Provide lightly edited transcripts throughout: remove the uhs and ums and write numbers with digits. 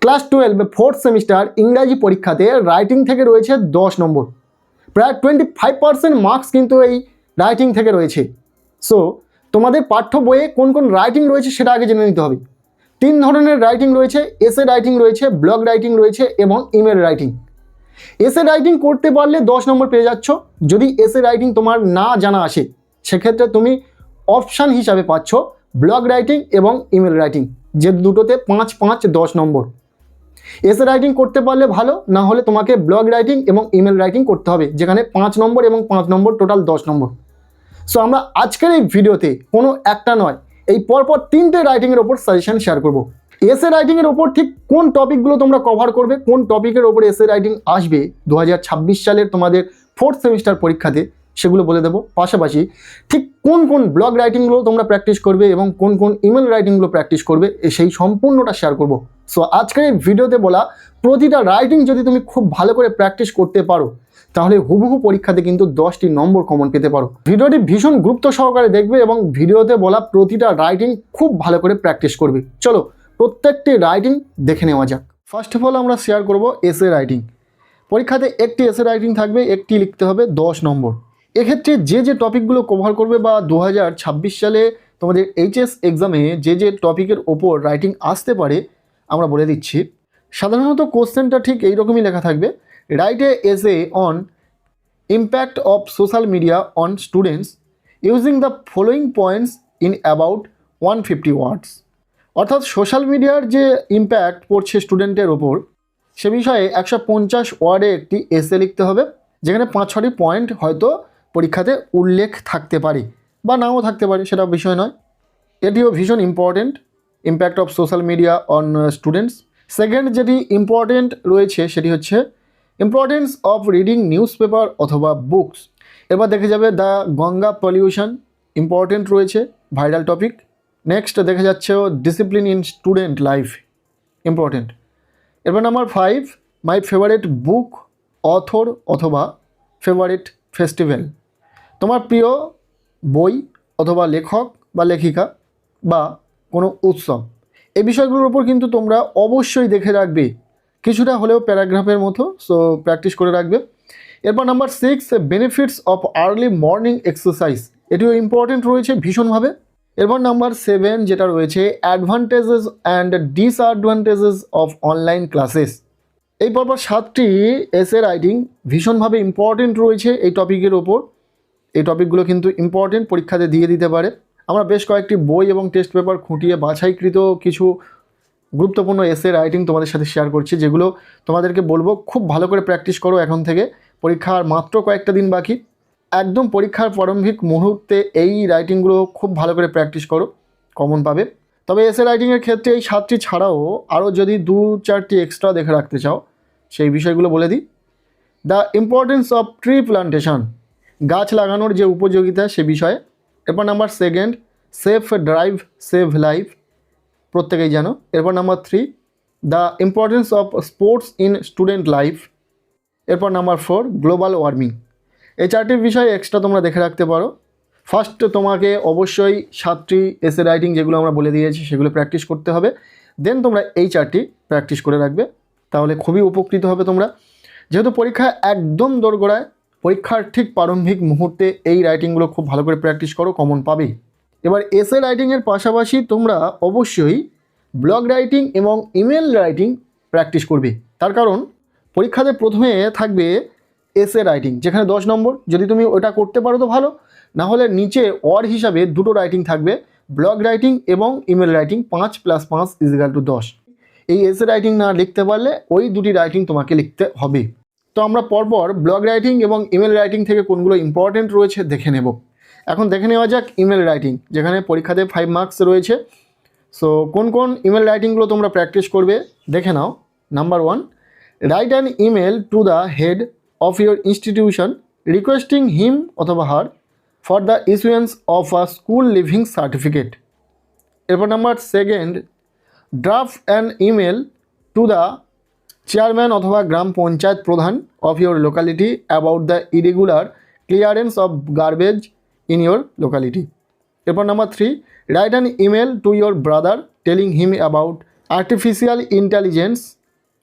Class 12 fourth semester ইংরাজি পরীক্ষাতে writing থেকে রয়েছে 10 নম্বর, প্রায় 25% মার্কস কিন্তু এই রাইটিং থেকে রয়েছে। সো তোমাদের পাঠ্য বইয়ে কোন কোন রাইটিং রয়েছে সেটা আগে জেনে নিতে হবে। 3 ধরনের রাইটিং রয়েছে, এসে রাইটিং রয়েছে, ব্লগ রাইটিং রয়েছে এবং ইমেল রাইটিং। এসে রাইটিং করতে পারলে 10 নম্বর পেয়ে যাচ্ছ। যদি এসে রাইটিং তোমার না জানা আসে সেক্ষেত্রে তুমি অপশান হিসাবে পাচ্ছ ব্লগ রাইটিং এবং ইমেল রাইটিং, যে দুটোতে 5 5 10 নম্বর। এসে রাইটিং করতে পারলে ভালো, না হলে তোমাকে ব্লগ রাইটিং এবং ইমেল রাইটিং করতে হবে, যেখানে 5 নম্বর এবং 5 নম্বর টোটাল 10 নম্বর। সো আমরা আজকের এই ভিডিওতে কোনো একটা নয়, এই পরপর 3টে রাইটিংয়ের ওপর সাজেশন শেয়ার করব। এসে রাইটিংয়ের ওপর ঠিক কোন টপিকগুলো তোমরা কভার করবে, কোন টপিকের ওপর এসে রাইটিং আসবে 2026 সালের তোমাদের ফোর্থ সেমিস্টার পরীক্ষাতে, সেগুলো বলে দেবো। পাশাপাশি ঠিক কোন কোন ব্লগ রাইটিংগুলো তোমরা প্র্যাকটিস করবে এবং কোন কোন ইমেল রাইটিংগুলো প্র্যাকটিস করবে সেই সম্পূর্ণটা শেয়ার করব। সো আজকের এই ভিডিওতে বলা প্রতিটা রাইটিং যদি তুমি খুব ভালো করে প্র্যাকটিস করতে পারো তাহলে হুবহু পরীক্ষাতে কিন্তু 10টি নম্বর কমন পেতে পারো। ভিডিওটি ভীষণ গুরুত্ব সহকারে দেখবে এবং ভিডিওতে বলা প্রতিটা রাইটিং খুব ভালো করে প্র্যাকটিস করবে। চলো প্রত্যেকটি রাইটিং দেখে নেওয়া যাক। ফার্স্ট অফ অল আমরা শেয়ার করব এসে রাইটিং। পরীক্ষাতে একটি এসে রাইটিং থাকবে, একটি লিখতে হবে 10 নম্বর। এক্ষেত্রে যে টপিকগুলো কভার করবে বা 2026 সালে তোমাদের এইচএস এক্সামে যে টপিকের ওপর রাইটিং আসতে পারে আমরা বলে দিচ্ছি। সাধারণত কোশ্চেনটা ঠিক এইরকমই লেখা থাকবে, write a essay on impact of social media on students using the following points in about 150 ওয়ার্ডস। অর্থাৎ সোশ্যাল মিডিয়ার যে ইম্প্যাক্ট পড়ছে স্টুডেন্টের ওপর সে বিষয়ে 150 ওয়ার্ডে একটি এসে লিখতে হবে, যেখানে 5-6টি পয়েন্ট হয়তো পরীক্ষাতে উল্লেখ থাকতে পারে বা নাও থাকতে পারে, সেটা বিষয় নয়। এটিও ভীষণ important, impact of social media on students. Second যেটি ইম্পর্টেন্ট রয়েছে সেটি হচ্ছে importance of reading newspaper অথবা বুকস। এবার দেখে যাবে দ্য গঙ্গা পলিউশন, ইম্পর্টেন্ট রয়েছে, ভাইরাল টপিক। নেক্সট দেখে যাচ্ছে discipline in student life, important. এবার number 5, my favourite book, author অথবা ফেভারিট ফেস্টিভ্যাল, তোমার প্রিয় বই অথবা লেখক বা লেখিকা বা কোনো উৎসব। এই বিষয়গুলোর উপর কিন্তু তোমরা অবশ্যই দেখে রাখবে, কিছুটা হলেও প্যারাগ্রাফের মতো, সো প্র্যাকটিস করে রাখবে। এরপর number 6, benefits of early morning exercise, এটিও ইম্পর্টেন্ট রয়েছে ভীষণভাবে। এরপর নাম্বার 7 যেটা রয়েছে advantages and disadvantages of online classes. এই পরপর 7টি এসে রাইটিং ভীষণভাবে ইম্পর্টেন্ট রয়েছে এই টপিকের ওপর। এই টপিকগুলো কিন্তু ইম্পর্টেন্ট, পরীক্ষাতে দিয়ে দিতে পারে। আমরা বেশ কয়েকটি বই এবং টেস্ট পেপার খুঁটিয়ে বাছাইকৃত কিছু গুরুত্বপূর্ণ এসে রাইটিং তোমাদের সাথে শেয়ার করছি, যেগুলো তোমাদেরকে বলবো খুব ভালো করে প্র্যাকটিস করো। এখন থেকে পরীক্ষার মাত্র কয়েকটা দিন বাকি, একদম পরীক্ষার প্রারম্ভিক মুহূর্তে এই রাইটিংগুলো খুব ভালো করে প্র্যাকটিস করো, কমন পাবে। তবে এসে রাইটিংয়ের ক্ষেত্রে এই 7টি ছাড়াও আরও যদি 2-4টি এক্সট্রা দেখে রাখতে চাও সেই বিষয়গুলো বলে দিই। The importance of tree plantation, গাছ লাগানোর যে উপযোগিতা সে বিষয়ে। এরপর number 2, safe drive save life, প্রত্যেকেই জানো। এরপর number 3, the importance of sports in student life. এরপর নাম্বার 4, গ্লোবাল ওয়ার্মিং। এই 4টি বিষয় এক্সট্রা তোমরা দেখে রাখতে পারো। ফার্স্ট তোমাকে অবশ্যই 7টি এসে রাইটিং যেগুলো আমরা বলে দিয়েছি সেগুলো প্র্যাকটিস করতে হবে, দেন তোমরা এই 4টি প্র্যাকটিস করে রাখবে, তাহলে খুবই উপকৃত হবে তোমরা। যেহেতু পরীক্ষা একদম দোরগোড়ায়, পরীক্ষার ঠিক প্রারম্ভিক মুহূর্তে এই রাইটিংগুলো খুব ভালো করে প্র্যাকটিস করো, কমন পাবে। এবার এসে রাইটিংয়ের পাশাপাশি তোমরা অবশ্যই ব্লগ রাইটিং এবং ইমেল রাইটিং প্র্যাকটিস করবে। তার কারণ পরীক্ষাতে প্রথমে থাকবে এসে রাইটিং, যেখানে 10 নম্বর। যদি তুমি ওটা করতে পারো তো ভালো, না হলে নিচে অর হিসাবে 2টো রাইটিং থাকবে, ব্লগ রাইটিং এবং ইমেল রাইটিং। 5 + 5 = 10। এই এসে রাইটিং না লিখতে পারলে ওই 2টি রাইটিং তোমাকে লিখতে হবে। তো আমরা পরপর ব্লগ রাইটিং এবং ইমেল রাইটিং থেকে কোনগুলো ইম্পর্টেন্ট রয়েছে দেখে নেব। এখন দেখে নেওয়া যাক ইমেল রাইটিং, যেখানে পরীক্ষাতে 5 মার্কস রয়েছে। সো কোন কোন ইমেল রাইটিংগুলো তোমরা প্র্যাকটিস করবে দেখে নাও। Number 1, write an email to the head of your institution requesting him অথবা her for the issuance of a school leaving certificate. এরপর number 2, draft an email to the chairman অথবা gram panchayat pradhan of your locality about the irregular clearance of garbage in your locality. এরপর number 3, write an email to your brother telling him about artificial intelligence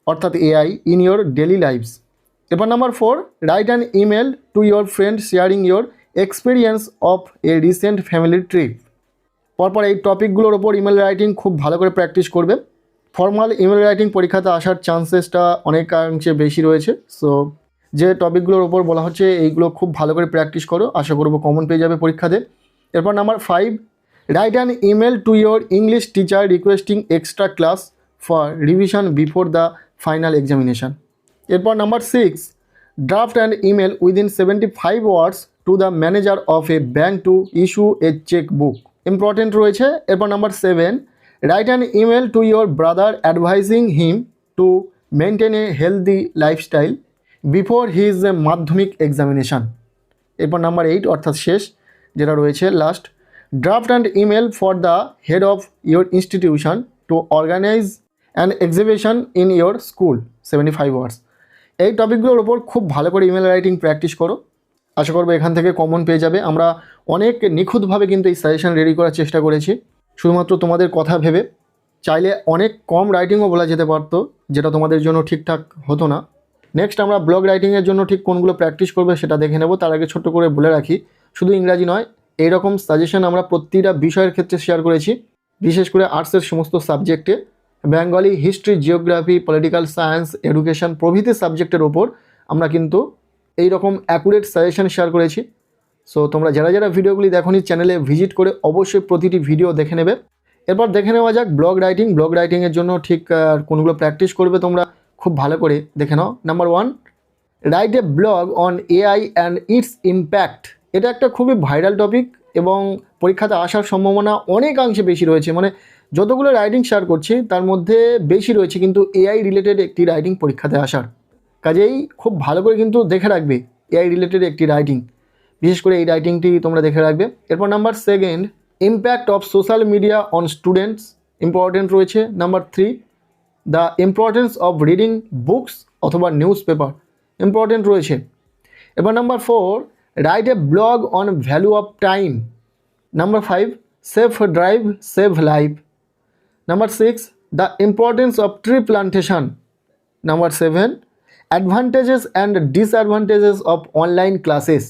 অর্থাৎ AI in your daily lifes. এরপর number 4, write an email to your friend sharing your experience of a recent family trip. পরপর এই টপিকগুলোর ওপর email writing খুব ভালো করে practice করবে। ফর্মাল ইমেল রাইটিং পরীক্ষাতে আসার চান্সেসটা অনেকাংশে বেশি রয়েছে। সো যে টপিকগুলোর ওপর বলা হচ্ছে এইগুলো খুব ভালো করে প্র্যাকটিস করো, আশা করবো কমন পেয়ে যাবে পরীক্ষাতে। এরপর number 5, write an email to your English teacher requesting extra class for revision before the final examination. এরপর number 6, draft and email within 75 words to the manager of a bank to issue a cheque book. Important রয়েছে। এরপর number 7, write an email to your brother advising him to maintain a healthy lifestyle before his Madhyamik examination. এরপর number 8 অর্থাৎ শেষ যেটা রয়েছে last, draft and email for the head of your institution to organise an exhibition in your school 75 words. এই টপিকগুলোর ওপর খুব ভালো করে ইমেল রাইটিং প্র্যাকটিস করো, আশা করবো এখান থেকে কমন পেয়ে যাবে। আমরা অনেক নিখুঁতভাবে কিন্তু এই সাজেশন রেডি করার চেষ্টা করেছি, শুধুমাত্র তোমাদের কথা ভেবে। চাইলে অনেক কম রাইটিংও বলা যেতে পারতো, যেটা তোমাদের জন্য ঠিকঠাক হতো না। নেক্সট আমরা ব্লগ রাইটিংয়ের জন্য ঠিক কোনগুলো প্র্যাকটিস করবে সেটা দেখে নেব। তার আগে ছোট্ট করে বলে রাখি, শুধু ইংরাজি নয়, এইরকম সাজেশন আমরা প্রতিটা বিষয়ের ক্ষেত্রে শেয়ার করেছি, বিশেষ করে আর্টসের সমস্ত সাবজেক্টে, Bengali, history, geography, political science, education প্রভৃতি সাবজেক্টের ওপর আমরা কিন্তু এই রকম অ্যাকুরেট সাজেশন শেয়ার করেছি। সো তোমরা যারা যারা ভিডিওগুলি দেখোনি চ্যানেলে ভিজিট করে অবশ্যই প্রতিটি ভিডিও দেখে নেবে। এরপর দেখে নেওয়া যাক ব্লগ রাইটিং। ব্লগ রাইটিংয়ের জন্য ঠিক কোনগুলো প্র্যাকটিস করবে তোমরা খুব ভালো করে দেখে নাও। Number 1, write a blog on AI and its impact. এটা একটা খুবই ভাইরাল টপিক এবং পরীক্ষাতে আসার সম্ভাবনা অনেকাংশে বেশি রয়েছে। মানে যতগুলো রাইটিং শেয়ার করছি তার মধ্যে বেশি রয়েছে কিন্তু এআই রিলেটেড একটি রাইটিং পরীক্ষাতে আসার। কাজেই খুব ভালো করে কিন্তু দেখে রাখবে এআই রিলেটেড একটি রাইটিং, বিশেষ করে এই রাইটিংটি তোমরা দেখে রাখবে। এরপর number 2, impact of social media on students, important রয়েছে। Number 3, the importance of reading books অথবা নিউজ পেপার, ইম্পর্টেন্ট রয়েছে। এবার number 4, write a blog on value of time. Number 5, safe drive save life. Number 6, the importance of tree plantation. Number 7, advantages and disadvantages of online classes.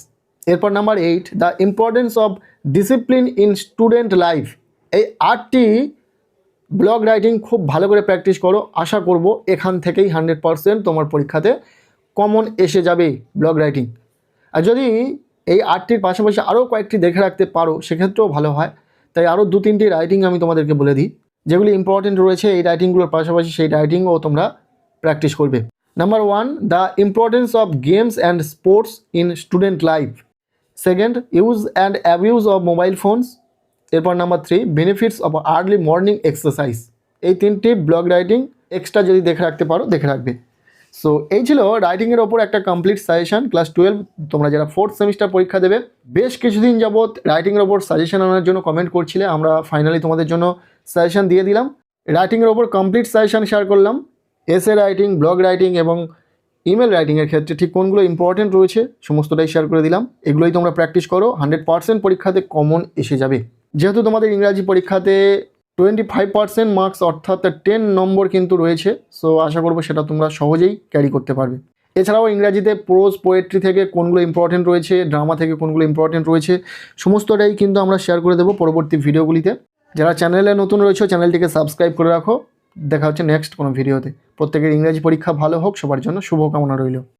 এরপর number 8, the importance of discipline in student life. এই 8টি blog writing খুব ভালো করে practice করো, আশা করব এখান থেকেই 100% তোমার পরীক্ষাতে কমন এসে যাবে ব্লগ রাইটিং। আর যদি এই 8টির পাশাপাশি আরও কয়েকটি দেখে রাখতে পারো সেক্ষেত্রেও ভালো হয়। তাই আরও 2-3টি রাইটিং আমি তোমাদেরকে বলে দিই যেগুলি ইম্পর্টেন্ট রয়েছে। এই রাইটিংগুলোর পাশাপাশি সেই রাইটিংও তোমরা প্র্যাকটিস করবে। Number 1, the importance of games and sports in student life. 2nd, use and abuse of mobile phones. এরপর number 3, benefits of early morning exercise. এই 3টি ব্লগ রাইটিং এক্সট্রা যদি দেখে রাখতে পারো দেখে রাখবে। সো এই ছিল রাইটিংয়ের ওপর একটা কমপ্লিট সাজেশন। ক্লাস 12 তোমরা যারা 4th সেমিস্টার পরীক্ষা দেবে বেশ কিছুদিন যাবৎ রাইটিংয়ের ওপর সাজেশন আনার জন্য কমেন্ট করছিলে, আমরা ফাইনালি তোমাদের জন্য সাজেশন দিয়ে দিলাম। রাইটিংয়ের ওপর কমপ্লিট সাজেশন শেয়ার করলাম। এসে রাইটিং, ব্লগ রাইটিং এবং ইমেল রাইটিংয়ের ক্ষেত্রে ঠিক কোনগুলো ইম্পর্টেন্ট রয়েছে সমস্তটাই শেয়ার করে দিলাম। এগুলোই তোমরা প্র্যাকটিস করো, 100% পরীক্ষাতে কমন এসে যাবে। যেহেতু তোমাদের ইংরাজি পরীক্ষাতে 25% মার্কস অর্থাৎ 10 নম্বর কিন্তু রয়েছে, সো আশা করবো সেটা তোমরা সহজেই ক্যারি করতে পারবে। এছাড়াও ইংরাজিতে প্রোজ, পোয়েট্রি থেকে কোনগুলো ইম্পর্টেন্ট রয়েছে, ড্রামা থেকে কোনগুলো ইম্পর্টেন্ট রয়েছে সমস্তটাই কিন্তু আমরা শেয়ার করে দেবো পরবর্তী ভিডিওগুলিতে। যারা চ্যানেলে নতুন রয়েছে চ্যানেলটিকে সাবস্ক্রাইব করে রাখো। দেখা হচ্ছে নেক্সট কোনো ভিডিওতে। প্রত্যেকের ইংরাজি পরীক্ষা ভালো হোক, সবার জন্য শুভকামনা রইল।